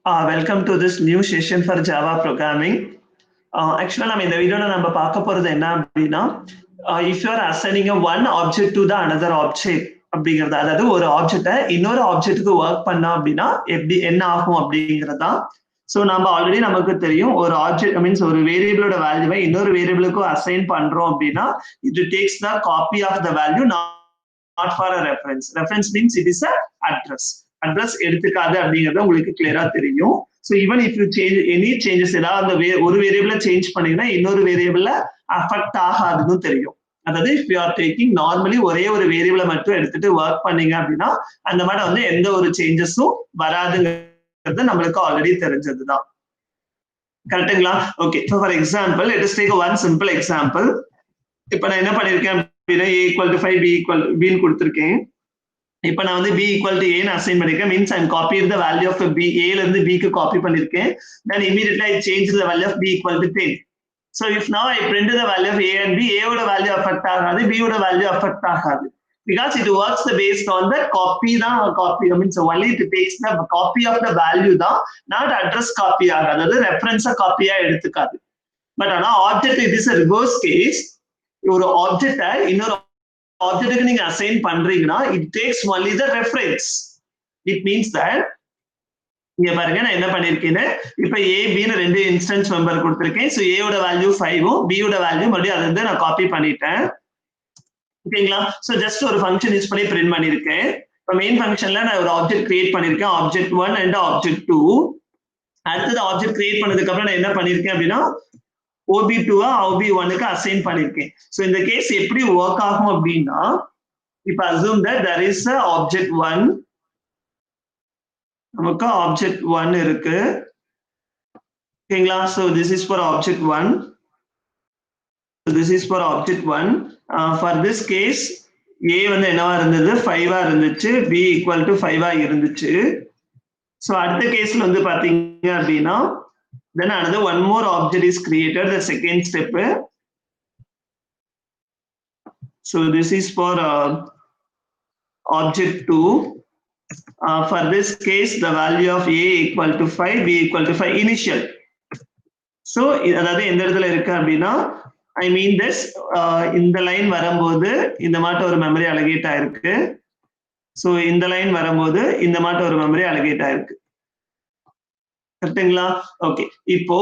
Welcome to this new session for Java programming. Actually, நம்ம இந்த வீடியோல நம்ம பார்க்க போறது என்ன அப்படின்னா, if you are assigning a one object to the another object அப்படிங்கிறது, அதாவது ஒரு ஆப்ஜெக்ட இன்னொரு ஆப்ஜெக்ட்டுக்கு ஒர்க் பண்ணா அப்படின்னா எப்படி என்ன ஆகும் அப்படிங்கிறதா. ஸோ நம்ம ஆல்ரெடி நமக்கு தெரியும், ஒரு ஆப்ஜெக்ட் மீன்ஸ் ஒரு வேரியபிளோட வேல்யூவை இன்னொரு வேரியபிளுக்கும் அசைன் பண்றோம் அப்படின்னா, it takes the copy of the value not for a reference. Reference means it is a address. Address எடுத்துக்காது அப்படிங்கிறது உங்களுக்கு கிளியரா தெரியும். So even if you change any changes, ஏதாவது அந்த ஒரு வேரியபிள சேஞ்ச் பண்ணீங்கன்னா இன்னொரு வேரியபிள அஃபெக்ட் ஆகாதுன்னு தெரியும். அதாவது if you are taking normally ஒரே ஒரு வேரியபிள மட்டும் எடுத்துட்டு ஒர்க் பண்ணீங்க அப்படின்னா அந்த மாதிரி வந்து எந்த ஒரு சேஞ்சஸும் வராதுங்கிறது நம்மளுக்கு ஆல்ரெடி தெரிஞ்சதுதான். கரெக்டுங்களா? Okay. So for example, let us take one simple example. இப்போ நான் என்ன பண்ணிருக்கேன் அப்படின்னா a equal to 5 b ன்னு கொடுத்திருக்கேன். இப்போ நான் வந்து b equal to a ன்னு அசைன் பண்ணிருக்கேன். Means I copied the value of b, a ல இருந்து b க்கு காப்பி பண்ணிருக்கேன். Then immediately I changed the value of b equal to 10. So if now I print the value of a and b, a ஓட value affect ஆகாது, b ஓட value affect ஆகாது. Because it works based on the copy தான் copy, means only it takes the copy of the value தான், not address copy ஆகாது. அதாவது ரெஃபரன்ஸா காப்பியா எடுத்துக்காது. But ஆனா object it is a reverse case. ஒரு ஆப்ஜெக்ட இன்னொரு ஆப்ஜெக்ட்டுக்கு நீங்க அசைன் பண்றீங்கன்னா it takes only the reference. It means that இங்க பாருங்க நான் என்ன பண்ணிருக்கேன்னு, இப்ப a b ன்னு ரெண்டு இன்ஸ்டன்ஸ் மெம்பர் கொடுத்திருக்கேன். சோ a ஓட வேல்யூ 5 b ஓட வேல்யூ மறுபடியும் அதை வந்து நான் காப்பி பண்ணிட்டேன். ஓகேங்களா? சோ ஜஸ்ட் ஒரு ஃபங்க்ஷன் யூஸ் பண்ணி பிரிண்ட் பண்ணிருக்கேன். இப்ப மெயின் ஃபங்க்ஷன்ல நான் ஒரு ஆப்ஜெக்ட் கிரியேட் பண்ணிருக்கேன், ஆப்ஜெக்ட் 1 அண்ட் ஆப்ஜெக்ட் 2. அடுத்தது ஆப்ஜெக்ட் கிரியேட் பண்ணதுக்கு அப்புறம் நான் என்ன பண்ணிருக்கேன் அப்படின்னா OB2 OB1க்கு அசைன் பண்ணிருக்கேன். சோ இந்த கேஸ் எப்படி வொர்க் ஆகும் அப்படின்னா, இப்ப assume that there is a object 1, நமக்கு object 1 இருக்கு. ஓகேங்களா? So this is for object 1. So this is for object 1. For this case a வந்து என்னவா இருந்தது, 5 இருந்துச்சு, b equal to 5 இருந்துச்சு. சோ அடுத்த கேஸ்ல வந்து பாத்தீங்க அப்படின்னா then another one more object is created, the second step. So this is for object 2. For this case the value of a equal to 5, b equal to 5 initial. So அதாவது எந்த இடத்துல இருக்கு அப்படின்னா, I mean this இந்த line வரும்போது இந்த மாட்ட ஒரு மெமரி அலோகேட் ஆயிருக்கு. சோ இந்த லைன் வரும்போது இந்த மாட்ட ஒரு மெமரி அலோகேட் ஆயிருக்கு. கரெக்ட்டுங்களா? ஓகே. இப்போ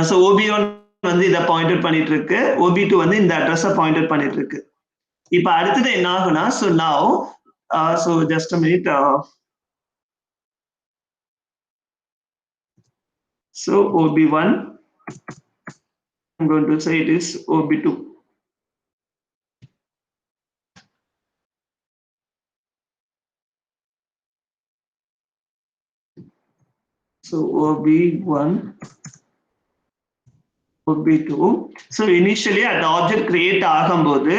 சோ OB1 வந்து இத பாயிண்டட் பண்ணிட்டு இருக்கு, OB2 வந்து இந்த அட்ரஸ பாயிண்டட் பண்ணிட்டு இருக்கு. இப்போ அடுத்து என்ன ஆகும்னா, so now so just a minute, so OB1 I'm going to say it is OB2. So OB1 OB2. So initially at the object create ஆகும்போது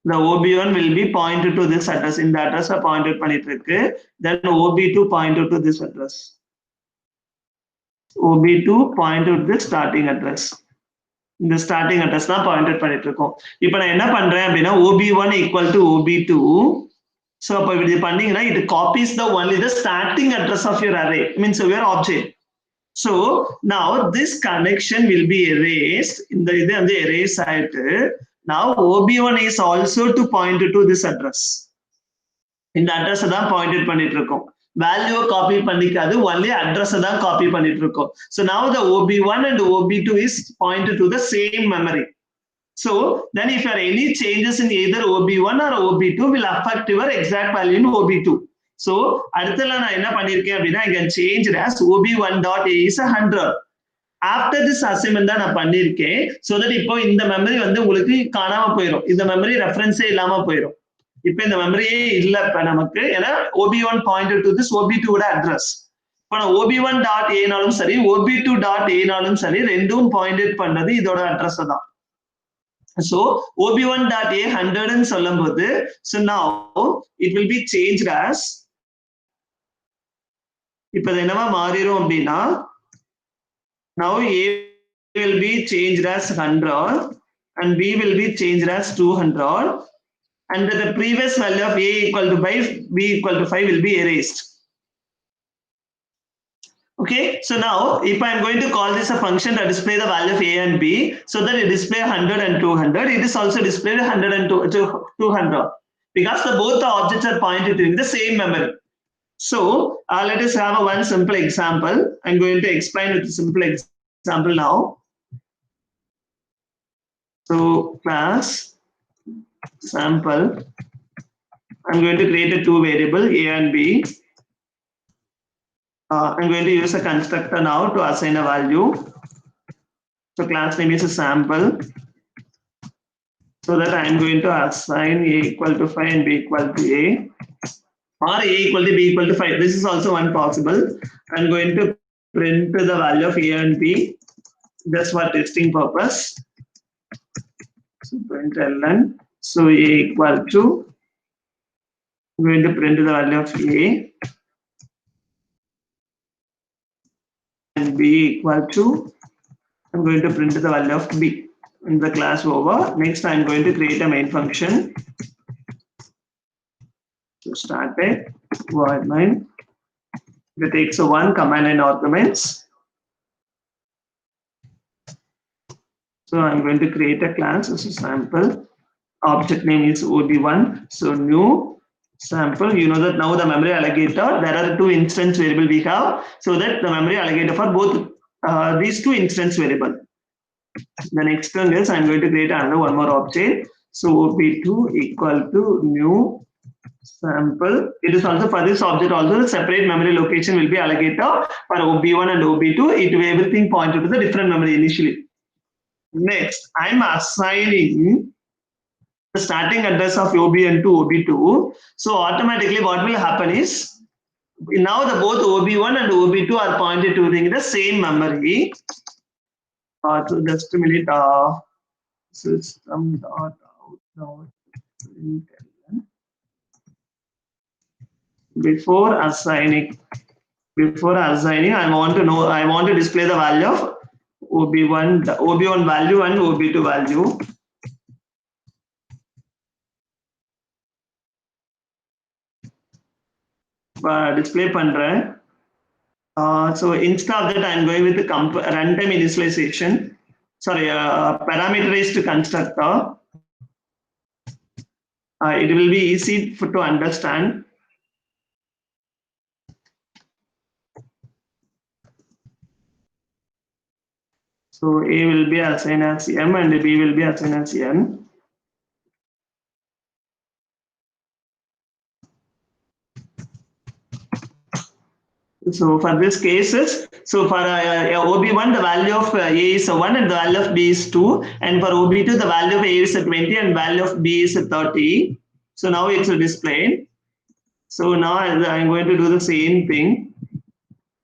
the OB1 will be pointed to this address. இந்த address pointed பண்ணிட்டு இருக்கு. Then OB2 pointed to this address. OB2 pointed to the starting address. இந்த starting address தான் pointed பண்ணிட்டு இருக்கோம். இப்போ நான் என்ன பண்றேன் அப்படின்னா OB1 equal to OB2. So அப்ப இப்படி பண்ணீங்கன்னா it copies the only the starting address of your array, means your object. So now this connection will be erased. இந்த இது வந்து erase ஆயிட்டு now OB1 is also to point to this address. இந்த address தான் pointed பண்ணிட்டு இருக்கோம். Value copy பண்ணிக்காது, only address தான் copy பண்ணிட்டு இருக்கோம். So now the OB1 and OB2 is pointed to the same memory. So then if there are any changes in either OB1 or OB2 will affect your exact value in OB2. So அடுத்தல நான் என்ன பண்ணிருக்கேன் அப்படின்னா I can change it as OB1.a is 100. After this assignment தான் நான் பண்ணிருக்கேன், so that இப்போ இந்த memory வந்து உங்களுக்கு காணாம போயிடும், இந்த மெமரி ரெஃபரன்ஸே இல்லாம போயிடும். இப்போ இந்த மெமரியே இல்ல இப்ப நமக்கு, ஏன்னா OB1 pointed to this OB2 ஓட அட்ரஸ். இப்போ நான் OB1.a னாலும் சரி OB2.a னாலும் சரி ரெண்டும் பாயிண்டட் பண்ணது இதோட அட்ரஸ் தான். So OB1.a 100 ன்னு சொல்லும்போது so now it will be changed as, இப்போ என்னவா மாறிரும் அப்படின்னா now a will be changed as 100 and b will be changed as 200 and the previous value of a equal to 5, b equal to 5 will be erased. Okay, so now if I'm going to call this a function to display the value of a and b, so that it display 100 and 200, it is also displayed 100 and 200 because both the objects are pointed to in the same memory. So let us have a one simple example. I'm going to explain with a simple example now. So class sample, I'm going to create a two variable a and b. I'm going to use a constructor now to assign a value. So class name is a sample. So that I'm going to assign a equal to 5 and b equal to a, or a equal to b equal to 5. This is also one possible. I'm going to print the value of a and b just for testing purpose. So print ln. So a equal to, I'm going to print the value of a and b equal to, I'm going to print the value of b. In the class over. Next, I'm going to create a main function. So start it, void main. It takes a one command and arguments. So I'm going to create a class as a sample. Object name is OB1. So new sample. You know that now the memory allocator, there are two instance variable we have. So that the memory allocator for both these two instance variable. The next one is I'm going to create another one more object. So OB2 equal to new sample. It is also for this object also the separate memory location will be allocated for OB1 and OB2. It will everything pointed to the different memory initially. Next, I'm assigning the starting address of OB1 to OB2. So automatically what will happen is now the both OB1 and OB2 are pointed to the same memory. So just a minute. System dot out dot println. Before assigning, I want to display the value of OB1 value and OB2 value. Display பண்றேன். So instead of that, I'm going with the runtime initialization. Sorry, parameterized constructor. It will be easy to understand. So A will be assigned as M and B will be assigned as N. So for this cases, so for OB1, the value of A is 1 and the value of B is 2. And for OB2, the value of A is 20 and value of B is 30. So now it's displayed. So now I'm going to do the same thing.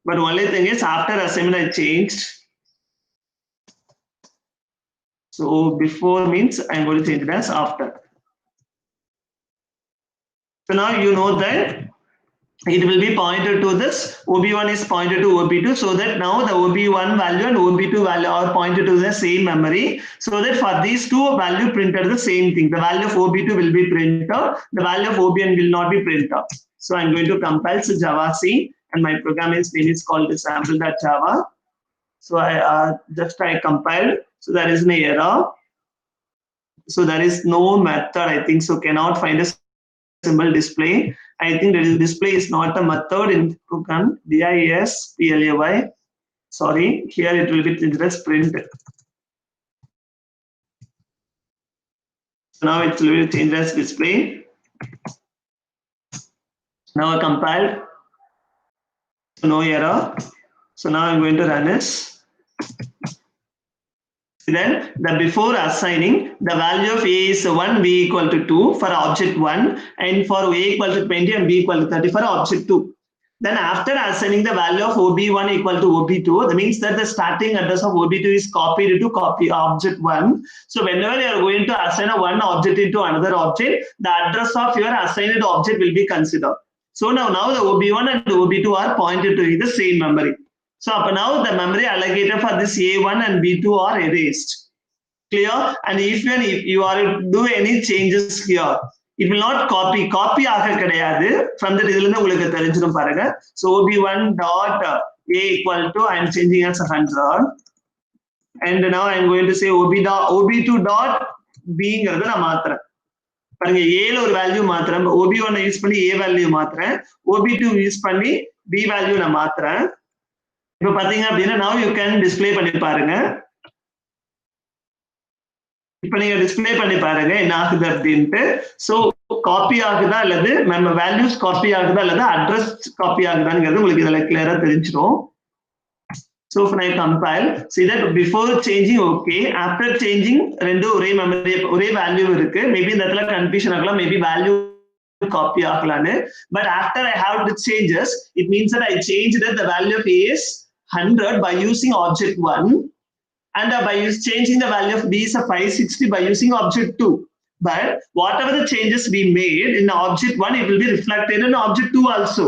But only thing is after assignment I changed. So before means I'm going to change it as after. So now you know that it will be pointed to this. OB1 is pointed to OB2, so that now the OB1 value and OB2 value are pointed to the same memory. So that for these two value printed the same thing. The value of OB2 will be printed. The value of OB1 will not be printed. So I'm going to compile to Java C, and my program name is called sample.java. So I compiled. So there is an error. So there is no method. I think so. Cannot find a symbol display. I think the display is not a method in program. display. Sorry, here it will be just print. So now it will be changed as display. Now I compiled. So no error. So now I'm going to run this. Then before assigning the value of A is 1, B equal to 2 for object 1, and for A equal to 20 and B equal to 30 for object 2. Then after assigning the value of OB1 equal to OB2, that means that the starting address of OB2 is copied to object 1. So whenever you are going to assign a one object into another object, the address of your assigned object will be considered. So now the OB1 and OB2 are pointed to the same memory. So now the memory allocated for this A1 and B2 are erased. Clear? And if you are to do any changes here, it will not copy ஆக கிடையாது. From the இதுல உங்களுக்கு தெரிஞ்சிரும் பாருங்க. So OB1 dot A equal to, I am changing as 100. And now I am going to say OB2 dot Bங்கிறது நான் மாத்துறேன். பாருங்க ஏல ஒரு வேல்யூ மாத்துறேன், OB1 யூஸ் பண்ணி A வேல்யூ மாத்துறேன், OB2 யூஸ் பண்ணி B வேல்யூ நான் மாத்துறேன். இப்போ பாத்தீங்க அப்படின்னா now you can display பண்ணி பாருங்க. இப்போ நீங்க டிஸ்ப்ளே பண்ணி பாருங்க என்ன ஆகுது அப்படின்ட்டு. சோ காப்பி ஆகுதா அல்லது நம்ம வேல்யூஸ் காப்பி ஆகுதா அல்லது அட்ரஸ் காப்பி ஆகுதாங்கிறது உங்களுக்கு இதுல கிளியரா தெரிஞ்சிடும். So if I compile, see that before changing okay, after changing ரெண்டு ஒரே மெமரி ஒரே வேல்யூ இருக்கு. மேபி இந்த இடத்துல கன்ஃபியூஷன் ஆகலாம், மேபி வேல்யூ காப்பி ஆகலாம்னு. But after I have the changes, it means that I changed that the value of A is 100 by using object 1, and by changing the value of B is 560 by using object 2. But whatever the changes we made in object 1, it will be reflected in object 2 also.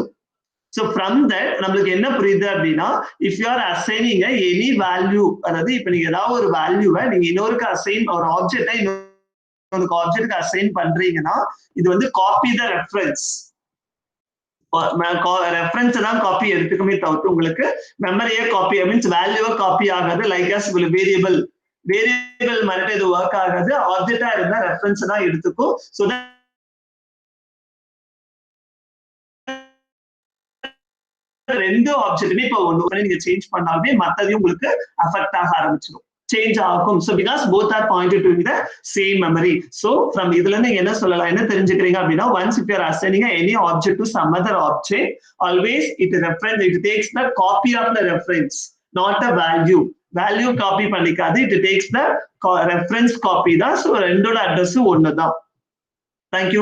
So from that நம்மளுக்கு என்ன புரியுது அப்படின்னா, if you are assigning any value, அதாவது இப்ப நீங்க ஏதாவது ஒரு வேல்யூவை நீங்க இன்னொருக்கு அசைன் ஒரு ஆப்ஜெக்டை இன்னொரு ஆப்ஜெக்ட்க்கு அசைன் பண்றீங்கன்னா இது வந்து காப்பி த ரெஃபரன்ஸ். ரெஃபரன்ஸ் தான் காப்பி எடுத்துக்குமே தவிர்த்து உங்களுக்கு மெமரியே காப்பி மீன்ஸ் வேல்யூவை காப்பி ஆகாது. லைக் அஸ் வேரியபிள் மட்டும் இது ஒர்க் ஆகாது. ஆப்ஜெக்டா இருந்தா ரெஃபரன்ஸ் தான் எடுத்துக்கும். ஸோ ரெண்டு ஆப்ஜெக்ட்டுமே இப்போ ஒன்று நீங்க சேஞ்ச் பண்ணாலுமே மற்றதையும் உங்களுக்கு அஃபெக்ட் ஆக ஆரம்பிச்சிடும், சேஞ்ச் ஆகும். So because both are pointed to the same memory. So from இதுல இருந்து என்ன சொல்லலாம், என்ன தெரிஞ்சுக்கிறீங்க அப்படின்னா, once if you are assigning any object to some other object, always it takes the copy of the reference, not a value. Value copy பண்ணிக்காது, it takes the reference copy தான். So ரெண்டோட அட்ரஸும் ஒன்று தான். தேங்க்யூ.